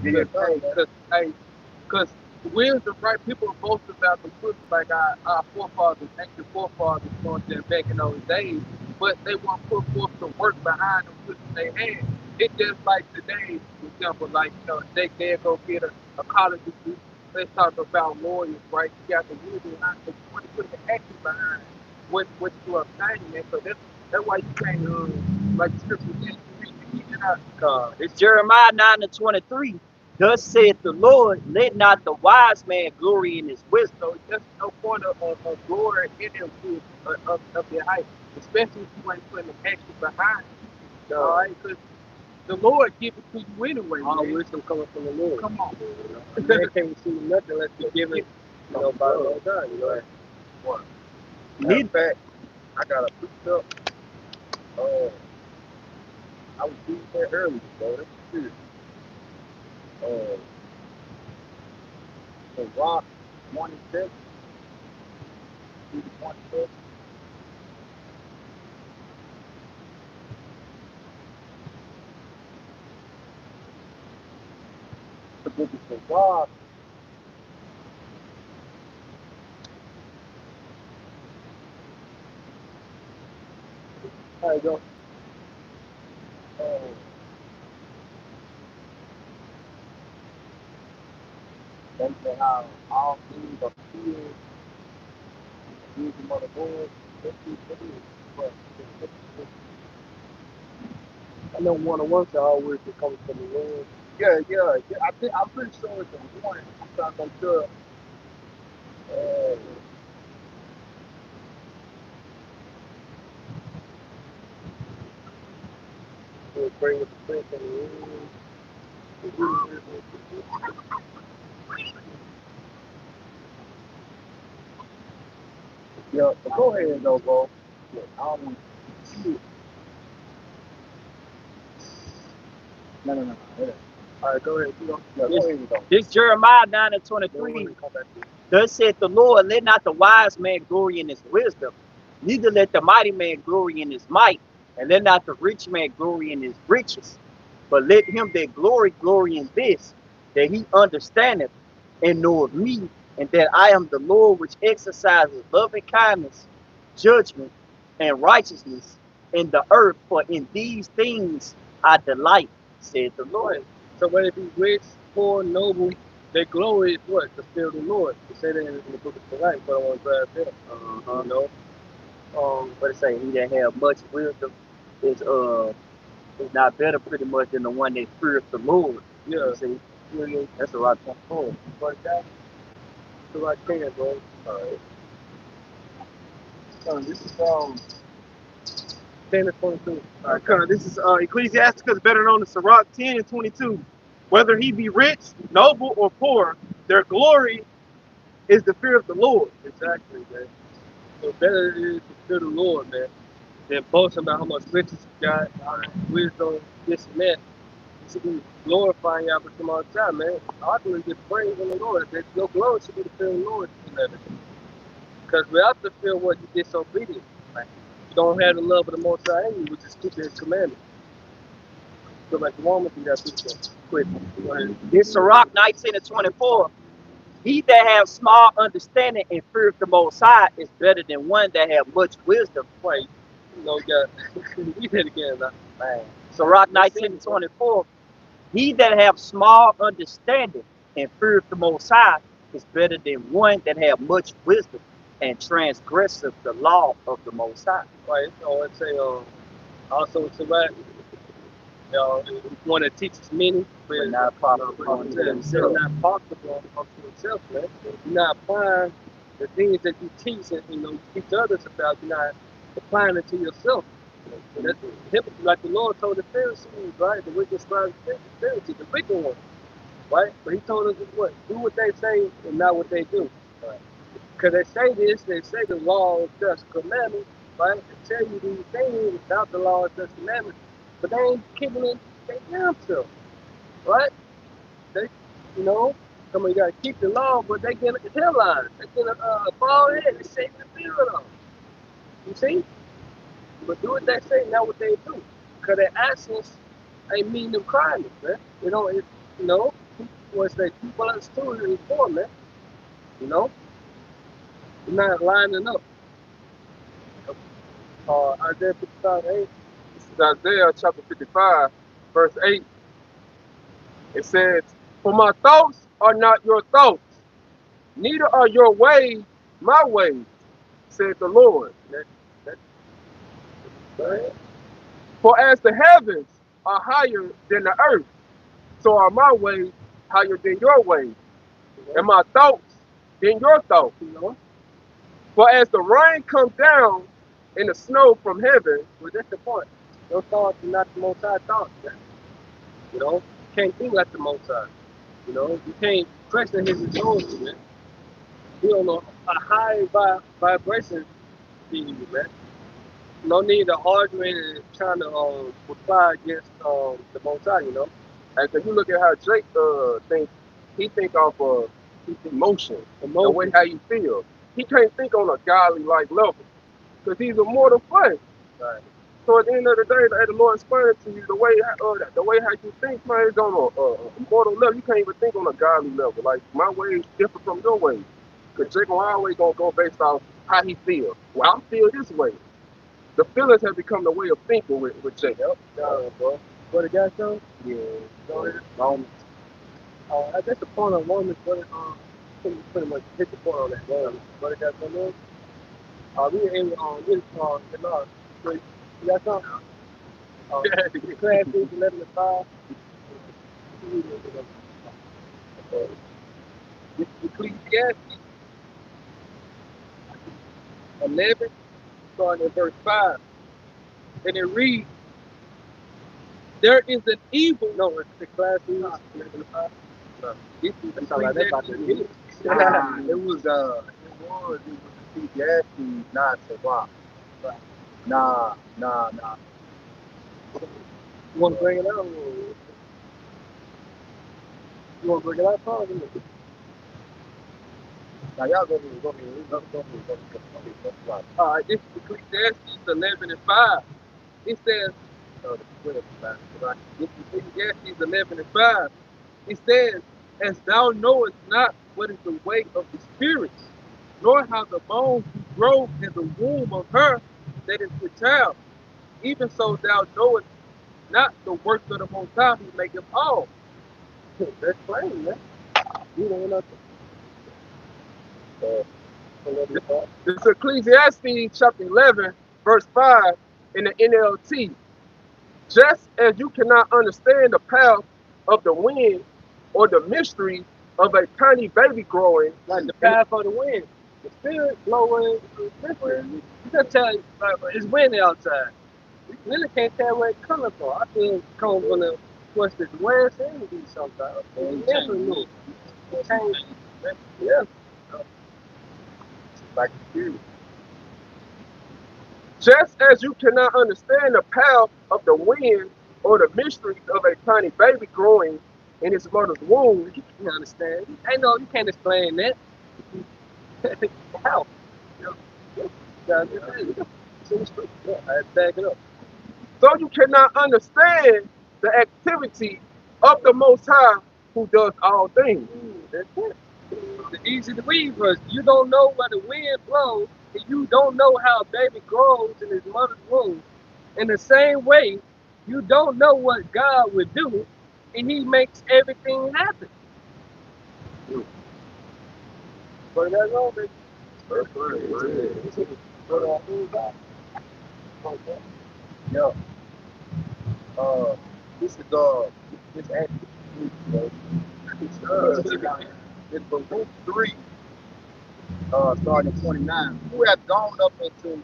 Because wisdom, right? People boast about the wisdom like our forefathers, ancient forefathers, going there back in those days, but they won't put forth the work behind the wisdom they had. It's just like today, for example, like, they go get a college degree. Let's talk about lawyers, right? You got the wisdom behind it, but you want to put the action behind what you obtaining. And so that's why you can't, like the scripture says, you cannot. It's Jeremiah 9:23. Thus saith the Lord, let not the wise man glory in his wisdom. So there's no point of glory in them of their height, especially if you ain't putting the action behind it. All right, because the Lord give it to you anyway. All Man. wisdom coming from the Lord. Come on. A man can't see nothing unless it's given, by the Lord God. You know. What? Matter of fact, I got a precept. I was reading that earlier, bro. That's serious. The Rock 1:7. See the 1:7. The book is the Rock. There you go. They say how all things are filled, wisdom of the Lord. That's what it is. But I know one-on-one to all wisdom comes from the Lord. yeah. I'm pretty sure it's the one. I'm trying to make sure. To agree with the prince and the rules. Yeah, but go ahead though, bro. Yeah, I don't want to see it. No. All right, go ahead. You know. Yeah, go ahead though. This Jeremiah Don't 9:23. worry, come back to it. Thus saith the Lord, let not the wise man glory in his wisdom, neither let the mighty man glory in his might, and let not the rich man glory in his riches. But let him that glory in this, that he understandeth and knoweth me, and that I am the Lord which exercises loving kindness, judgment, and righteousness in the earth, for in these things I delight, said the Lord. So whether it be rich, poor, noble, their glory is what? The fear of the Lord. You say that in the book of Select, but I want to grab that. You know. What it say? He that have much wisdom is not better pretty much than the one that feareth the Lord. Yeah. You see, that's a lot of point. But that, so I can, bro. All right. This is 10 to 22. This is Ecclesiasticus, better known as Sirach 10:22. Whether he be rich, noble, or poor, their glory is the fear of the Lord. Exactly, man. So better it is to fear the Lord, man, than boasting about how much riches you got, wisdom, this and that. You should be glorifying Yahweh all the time, man. Ultimately, get praise in the Lord. That your glory should be the fear of the Lord. Because without the fear, what you disobedient. Like, you don't have the love of the Most High in you, which is keeping His commandments. So, like the woman, you got to quit. Go ahead. This Sirach 19:24. He that have small understanding and feareth the Most High is better than one that have much wisdom. Wait, you know, you got read it again, man. Sirach 19:24. He that have small understanding and feareth the Most High is better than one that have much wisdom and transgresseth the law of the Most High. Right, so let's say, also it's about, one that teaches many, But not profitable unto it's himself. not possible unto himself, man. You're not applying the things that you teach and you teach others about. You're not applying it to yourself. And that's hypocrite, like the Lord told the Pharisees, right? The wicked scribes and Pharisees, the wicked ones, right? But He told us what? Do what they say and not what they do. Right? Because they say this, they say the law is just commandments, right? They tell you these things without the law is just commandments, but they ain't keeping it they damn self, right? They, you know, some of you gotta keep the law, but they get a headline, they get a bald head, they shake the field off. You see? But do what they say, not what they do. Because their actions ain't mean them crimes, man. You know, you know, what's that people understood it before, man. You know? You're not lining up. Isaiah 55:8. This is Isaiah chapter 55, verse 8. It says, "For my thoughts are not your thoughts, neither are your ways my ways, said the Lord. Right? For as the heavens are higher than the earth, so are my ways higher than your ways, and my thoughts than your thoughts. You know? For as the rain comes down and the snow from heaven," Well, that's the point. Your thoughts are not the Most High thoughts, man. You know? You can't think like the Most High. You know? You can't question his authority, man. He on a high vibration to you, man. No need to arguing and trying to reply against the Most High, you know? and if you look at how Jake thinks, he think off of his emotion, the way how you feel. He can't think on a godly like level, because he's a mortal flesh. Right. So at the end of the day, the Lord explained to you the way how you think, man, is on a mortal level. You can't even think on a godly level. Like my ways different from your ways, because Jake always gonna go based off how he feels. Well, I feel this way. The feelings have become the way of thinking with Jake. Yep. Bro. What the guy show? Yeah. Romans. That's the point on Romans, but pretty much hit the point on that. Romans. What the guy show? We were in the law. You got something? Class 11 to 5. This is Ecclesiastes 11, starting at verse 5. And it reads, "There is an evil." No, it's the class 11 to 5. No, This is Ecclesiastes. It was Ecclesiastes, not Savant. Nah. You want to bring it out? You want to bring it out, Paul? Now y'all go ahead. All right, this is Ecclesiastes 11 and 5. It says, this is Ecclesiastes 11 and 5. It says, "As thou knowest not what is the way of the spirits, nor how the bones do grow in the womb of her that is with child, even so thou knowest not the works of the Most High who maketh all." That's plain, man. You know nothing. This is Ecclesiastes chapter 11, verse 5 in the NLT. "Just as you cannot understand the path of the wind or the mystery of a tiny baby growing," like the path of the wind, the spirit blowing different. You can tell like, it's windy outside. You really can't tell where it's coming from. I think it's coming from the west and the east sometimes. It never knew. Change. Yeah. Like the spirit. "Just as you cannot understand the path of the wind or the mysteries of a tiny baby growing in his mother's womb." You can understand. I know you can't explain that. How? I back it up. "So you cannot understand the activity of the Most High who does all things." That's it. The easy to read verse. You don't know where the wind blows, and you don't know how a baby grows in his mother's womb. In the same way, you don't know what God would do, and He makes everything happen. But that's all, baby. Yeah. This is this actually it's from Luke 3, starting at 29. "Who hath gone up into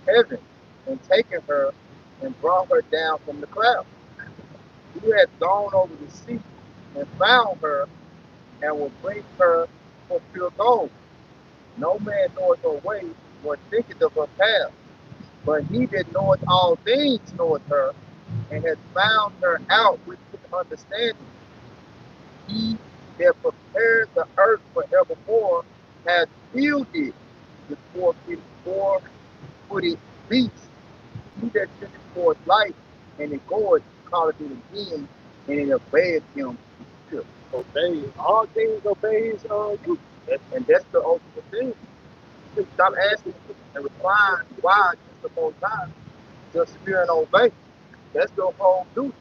heaven and taken her and brought her down from the cloud? Who hath gone over the sea and found her and will bring her for pure gold? No man knoweth her way, nor thinketh of her path. But he that knoweth all things knoweth her, and hath found her out with his understanding. He that prepared the earth forevermore hath filled it with four-footed beasts. He that sendeth forth light, and it goeth, calleth it again, and it obeyeth him. Obey. All things obey his you. And that's the ultimate thing. Stop asking and replying why against the most high. Just fear and obey. That's the whole duty.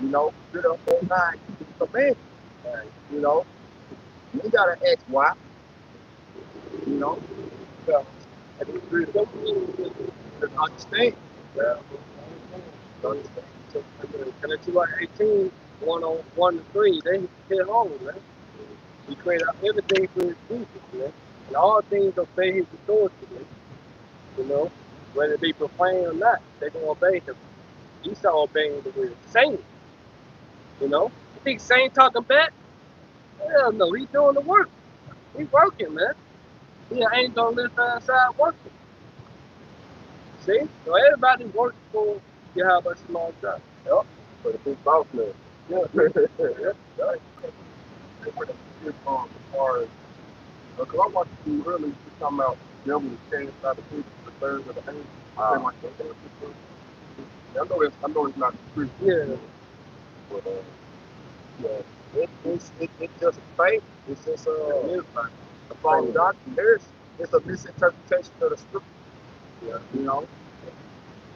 You know, fear the whole nine commandments. You know, you ain't gotta ask why. You know, Yeah. and it's really to understand. Yeah, to understand. So, and it's like 18, 1 on 1 to 3, they hit home, man. He created everything for his people, man. And all things obey his authority, man. You know, whether it be profane or not, they're gonna obey him. Esau obeying the will. Saint, you know. You think Saint talking back? Hell no, he's doing the work. He's working, man. He ain't gonna live outside working. See? So everybody works for Yahweh small job. Yep. For the big boss man. Yeah. Yeah. Right. As far as, because I watched you earlier, you talking about devil was changed by the people, the thirds of the angels. I know it's not the truth. Yeah. But yeah, it's just faith. It's just a false doctrine. It's a misinterpretation of the scripture. Yeah, you know.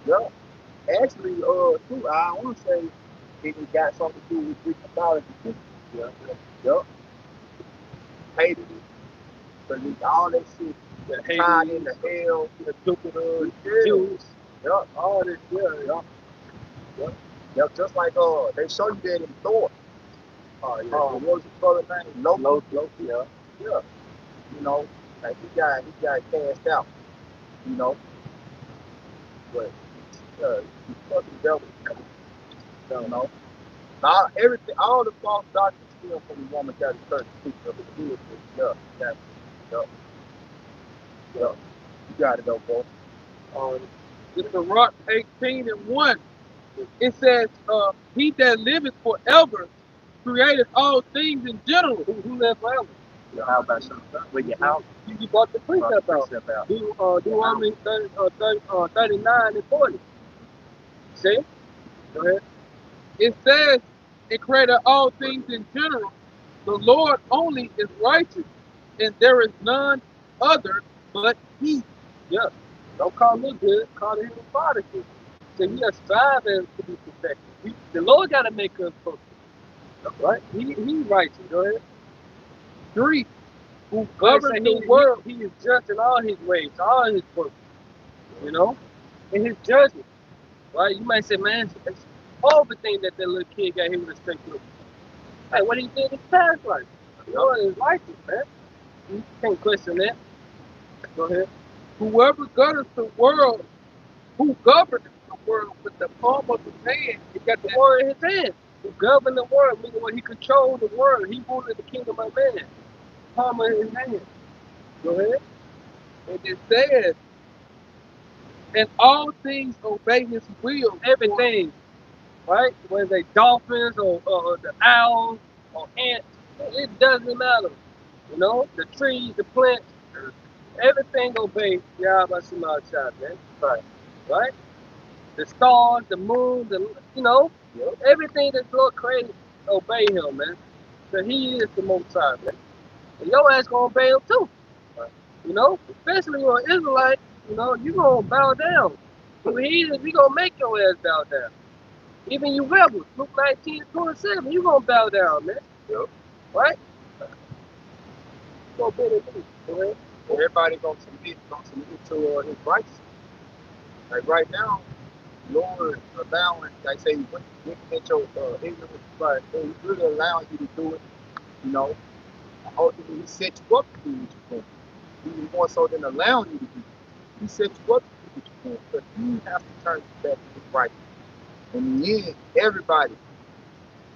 Yeah. Actually, too, I want to say it got something to do with Greek mythology too. Yeah. Yep. Hated it. But all that shit tied into hell, the Jupiter, yeah. Zeus, Yep. all this, yeah. Yep. Yep. Yep. Just like they show you that in Thor. Oh, yeah. What was his brother's name? Loki. Yeah. Yeah. You know, like he got cast out. You know, but he's fucking devil. You know, now everything, all the false doctrines steal from the woman that is church speaking of the good. Yeah, yeah, yeah, yeah. You got it though, bro. In the Rock 18 and 1, it says, he that liveth forever created all things in general. Who lived forever? How about something? With your house? You brought the precept out. Deuteronomy 39 and 40. See? Go ahead. It says it created all things in general. The Lord only is righteous, and there is none other but he. Yeah. Don't call me good, call him the Father good. So we are striving to be perfected. The Lord got to make us perfect. Right? He's righteous. Go ahead. 3. Who governs the world. He is just in all his ways, all his works. You know? In his judgment. Right? You might say, man, it's all the thing that little kid got here with a straight through. Hey, what he did in his past life. The Lord is righteous, man. You can't question that. Go ahead. Whoever governs the world, who governs the world with the palm of his hand, he got the word in his hand. He governed the world, meaning when he controlled the world, he ruled the kingdom of man. Palm of his hand. Go ahead. And it says, and all things obey his will. Everything. Right? Whether they dolphins or the owls or ants, it doesn't matter. You know, the trees, the plants, everything obey Yahweh Shema Shah, man. Right. Right? The stars, the moon, everything that the Lord created, obey him, man. So he is the Most High, man. And your ass gonna obey him too. Right. You know, especially when you're an Israelite, you know, you gonna bow down. He gonna make your ass bow down. Even you rebels, Luke 19:27, you gonna bow down, man. Yep. Right? Go pay the dues. Go ahead. Everybody gonna submit to his righteousness. Like right now, Lord allowing, like say, when at your ignorance, but He's really allowing you to do it. You know, ultimately He set you up to do what you're doing. Even more so than allowing you to do it. He set you up to do what you're doing, but you have to turn back to His righteousness. In the end, everybody,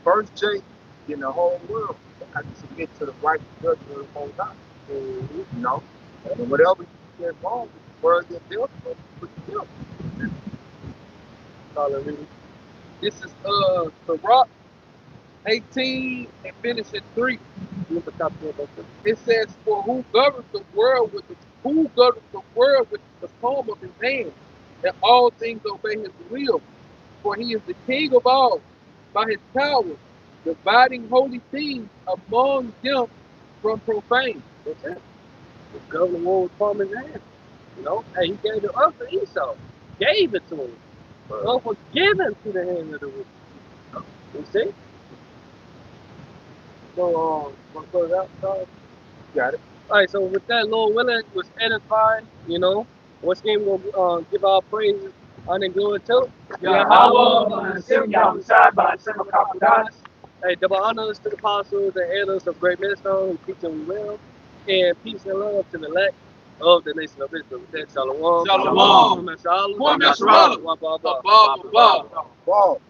first J in the whole world, have to submit to the righteous judgment of the whole time. Mhm. You know, and whatever you get wrong, the word get built, put it together. Hallelujah. This is the Rock 18 and finish at 3. Look at top of the It says, "For who governs the world with the palm of his hand, and all things obey his will. For he is the King of all, by his power, dividing holy things among them from profane." What's that? The governor war with palm in his hand. You know, hey, he gave the earth to Esau. Gave it to him. The earth was given to the hand of the wicked. You see? So, want to close out, Charles? Got it. All right, so with that, Lord willing, it was edifying, you know. Once again, we're going to give our praises, honor, and glory to Yahweh, Sim Yahushai, by Sim Kapudanis. Hey, double honors to the apostles and elders of Great Millstone who teach them well, and peace and love to the elect of the nation of Israel. With that, Shalom. Shalom. Shalom. Kwame Shalom. Wah, bah, bah. Above. Wow.